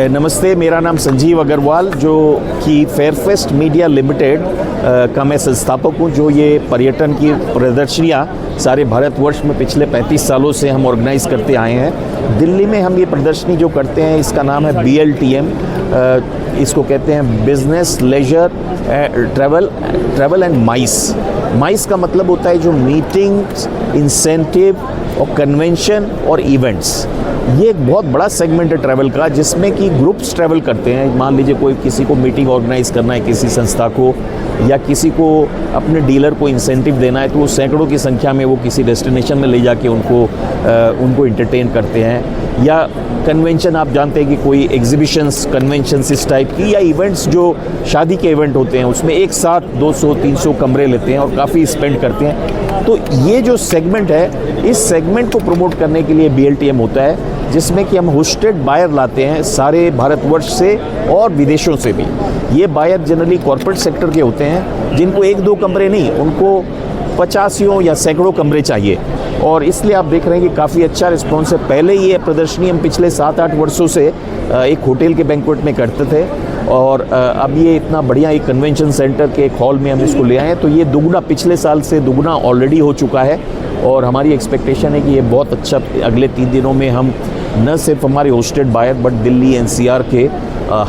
नमस्ते, मेरा नाम संजीव अग्रवाल जो कि फेयरफेस्ट मीडिया लिमिटेड का मैं संस्थापक हूँ। जो ये पर्यटन की प्रदर्शनियाँ सारे भारतवर्ष में पिछले 35 सालों से हम ऑर्गेनाइज़ करते आए हैं। दिल्ली में हम ये प्रदर्शनी जो करते हैं इसका नाम है BLTM। इसको कहते हैं बिजनेस लेजर ट्रैवल एंड माइस का मतलब होता है जो मीटिंग्स, इंसेंटिव और कन्वेंशन और इवेंट्स। ये एक बहुत बड़ा सेगमेंट है ट्रैवल का, जिसमें कि ग्रुप्स ट्रैवल करते हैं। मान लीजिए कोई किसी को मीटिंग ऑर्गेनाइज करना है किसी संस्था को, या किसी को अपने डीलर को इंसेंटिव देना है, तो वो सैकड़ों की संख्या में वो किसी डेस्टिनेशन में ले जाके उनको इंटरटेन करते हैं। या कन्वेंशन, आप जानते हैं कि कोई एग्जीबिशंस, कन्वेंशंस इस टाइप की, या इवेंट्स जो शादी के इवेंट होते हैं उसमें एक साथ 200-300 कमरे लेते हैं और काफ़ी स्पेंड करते हैं। तो ये जो सेगमेंट है, इस सेगमेंट को प्रमोट करने के लिए BLTM होता है, जिसमें कि हम होस्टेड बायर लाते हैं सारे भारतवर्ष से और विदेशों से भी। ये बायर जनरली कॉर्पोरेट सेक्टर के होते हैं, जिनको 1-2 कमरे नहीं, उनको 50 या सैकड़ों कमरे चाहिए। और इसलिए आप देख रहे हैं कि काफ़ी अच्छा रिस्पॉन्स है। पहले ये प्रदर्शनी हम पिछले 7-8 वर्षों से एक होटल के बैंक्वेट में करते थे, और अब ये इतना बढ़िया एक कन्वेंशन सेंटर के एक हॉल में हम इसको ले आए हैं। तो ये दुगना, पिछले साल से दुगना ऑलरेडी हो चुका है। और हमारी एक्सपेक्टेशन है कि ये बहुत अच्छा, अगले 3 दिनों में हम न सिर्फ हमारे hosted buyer but Delhi NCR के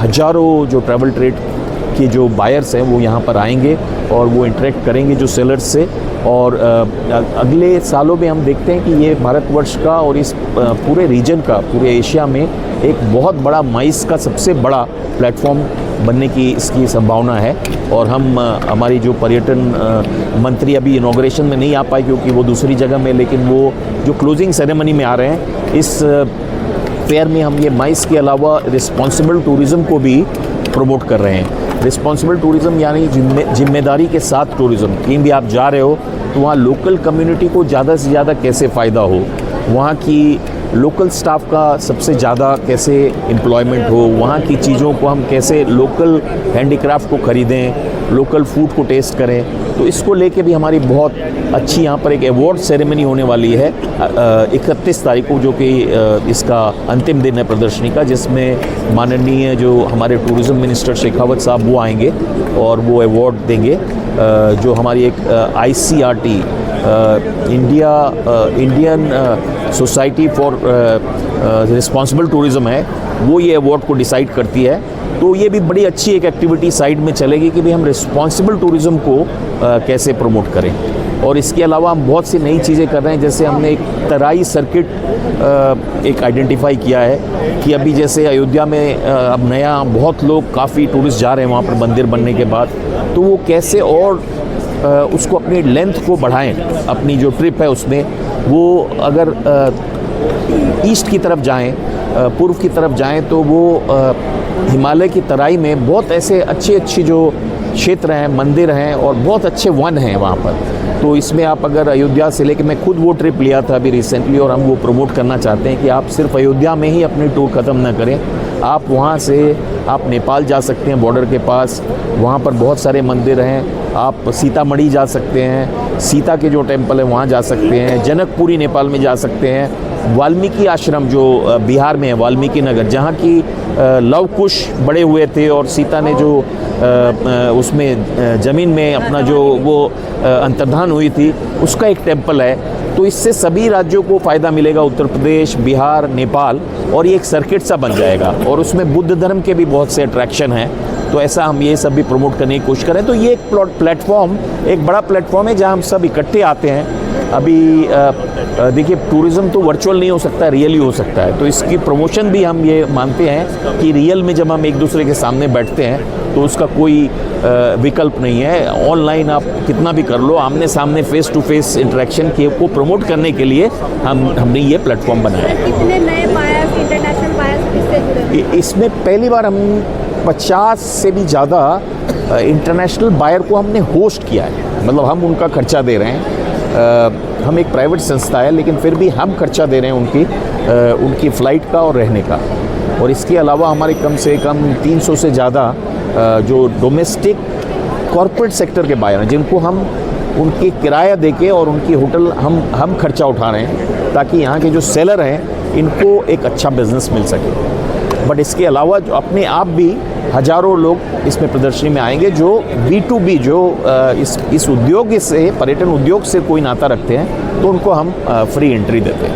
हज़ारों जो ट्रैवल ट्रेड के जो बायर्स हैं वो यहाँ पर आएंगे और वो इंटरेक्ट करेंगे जो सेलर्स से। और अगले सालों में हम देखते हैं कि ये भारतवर्ष का और इस पूरे रीजन का, पूरे एशिया में एक बहुत बड़ा माइस का सबसे बड़ा प्लेटफॉर्म बनने की इसकी संभावना है। और हम हमारी जो पर्यटन मंत्री अभी इनॉग्रेशन में नहीं आ पाए क्योंकि वो दूसरी जगह में, लेकिन वो जो क्लोजिंग सेरेमनी में आ रहे हैं। इस फेयर में हम ये माइस के अलावा रिस्पॉन्सिबल टूरिज़्म को भी प्रमोट कर रहे हैं। रिस्पॉन्सिबल टूरिज़्म यानी जिम्मेदारी के साथ टूरिज़्म। कहीं भी आप जा रहे हो तो वहाँ लोकल कम्युनिटी को ज़्यादा से ज़्यादा कैसे फ़ायदा हो, वहाँ की लोकल स्टाफ का सबसे ज़्यादा कैसे एम्प्लॉयमेंट हो, वहाँ की चीज़ों को हम कैसे लोकल हैंडीक्राफ्ट को ख़रीदें, लोकल फूड को टेस्ट करें। तो इसको लेके भी हमारी बहुत अच्छी यहाँ पर एक अवार्ड सेरेमनी होने वाली है 31 तारीख को, जो कि इसका अंतिम दिन है प्रदर्शनी का, जिसमें माननीय जो हमारे टूरिज़्म मिनिस्टर शेखावत साहब वो आएंगे और वो अवार्ड देंगे। जो हमारी एक ICRT Indian society for responsible tourism है, वो ये अवार्ड को डिसाइड करती है। तो ये भी बड़ी अच्छी एक एक्टिविटी साइड में चलेगी कि भाई हम रिस्पॉन्सिबल टूरिज़्म को कैसे प्रमोट करें। और इसके अलावा हम बहुत सी नई चीज़ें कर रहे हैं। जैसे हमने एक तराई सर्किट एक आइडेंटिफाई किया है कि अभी जैसे अयोध्या में अब नया बहुत लोग, काफ़ी टूरिस्ट जा रहे हैं वहाँ पर मंदिर बनने के बाद, तो वो कैसे और उसको अपनी लेंथ को बढ़ाएं। अपनी जो ट्रिप है उसमें वो अगर ईस्ट की तरफ जाएं, पूर्व की तरफ जाएं, तो वो हिमालय की तराई में बहुत ऐसे अच्छे जो क्षेत्र हैं, मंदिर हैं और बहुत अच्छे वन हैं वहाँ पर। तो इसमें आप अगर अयोध्या से लेके, मैं खुद वो ट्रिप लिया था अभी रिसेंटली, और हम वो प्रमोट करना चाहते हैं कि आप सिर्फ अयोध्या में ही अपनी टूर ख़त्म ना करें। आप वहाँ से आप नेपाल जा सकते हैं, बॉर्डर के पास, वहाँ पर बहुत सारे मंदिर हैं। आप सीतामढ़ी जा सकते हैं, सीता के जो टेम्पल है वहाँ जा सकते हैं, जनकपुरी नेपाल में जा सकते हैं, वाल्मीकि आश्रम जो बिहार में है, वाल्मीकि नगर, जहाँ की लव कुश बड़े हुए थे और सीता ने जो उसमें ज़मीन में अपना जो वो अंतर्धान हुई थी, उसका एक टेम्पल है। तो इससे सभी राज्यों को फ़ायदा मिलेगा, उत्तर प्रदेश, बिहार, नेपाल, और ये एक सर्किट सा बन जाएगा। और उसमें बुद्ध धर्म के भी बहुत से अट्रैक्शन हैं। तो ऐसा हम ये सब भी प्रमोट करने की कोशिश करें। तो ये एक प्लेटफॉर्म, एक बड़ा प्लेटफॉर्म है जहाँ हम सब इकट्ठे आते हैं। अभी देखिए, टूरिज़्म तो वर्चुअल नहीं हो सकता, रियली हो सकता है। तो इसकी प्रमोशन भी हम ये मानते हैं कि रियल में जब हम एक दूसरे के सामने बैठते हैं तो उसका कोई विकल्प नहीं है। ऑनलाइन आप कितना भी कर लो, आमने सामने फेस टू फेस इंटरेक्शन को प्रमोट करने के लिए हमने ये प्लेटफॉर्म बनाया है। कितने नए बायर्स, इंटरनेशनल बायर्स इससे जुड़े? इसमें पहली बार हम 50 से भी ज़्यादा इंटरनेशनल बायर को हमने होस्ट किया है। मतलब हम उनका खर्चा दे रहे हैं। हम एक प्राइवेट संस्था है, लेकिन फिर भी हम खर्चा दे रहे हैं उनकी फ़्लाइट का और रहने का। और इसके अलावा हमारे कम से कम 300 से ज़्यादा जो डोमेस्टिक कॉर्पोरेट सेक्टर के बायर हैं, जिनको हम उनकी किराया देके और उनकी होटल हम खर्चा उठा रहे हैं, ताकि यहाँ के जो सेलर हैं इनको एक अच्छा बिजनेस मिल सके। बट इसके अलावा जो अपने आप भी हज़ारों लोग इसमें प्रदर्शनी में आएंगे जो B2B जो इस उद्योग से पर्यटन उद्योग से कोई नाता रखते हैं तो उनको हम फ्री एंट्री देते हैं।